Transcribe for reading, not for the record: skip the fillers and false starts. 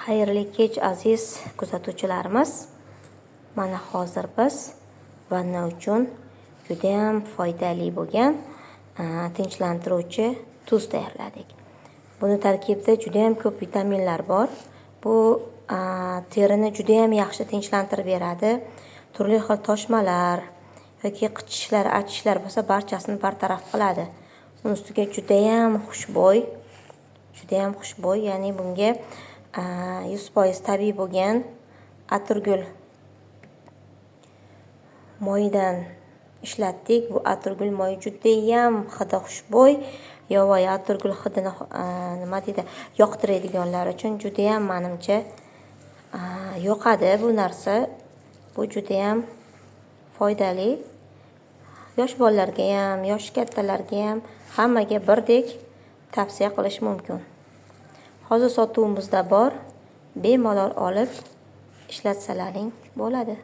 Xayrli kech aziz kuzatuvchilarimiz. Mana hozir biz vanna uchun juda ham foydali bo'lgan tinchlantiruvchi tuz tayyorladik. Buni tarkibida juda ham ko'p vitaminlar bor. Bu terini juda ham yaxshi tinchlantirib beradi. Turli xil toshmalar yoki qichishishlar, achishishlar bo'lsa barchasini bartaraf qiladi. Uning ustiga juda ham xushbo'y, ya'ni bunga 100% tabiiy bo'lgan atirgul moyidan ishlatdik. Bu atirgul moyi juda ham hidi xushbo'y, yovvoyi atirgul hidini yoqtiradiganlar uchun juda ham menimcha yoqadi bu narsa. Bu juda ham foydali. Yosh bolalarga ham, yosh kattalarga ham hammaga birdek tavsiya qilish mumkin. Hozir sotuvimizda bor. Bemalol olib ishlatsalaring bo'ladi.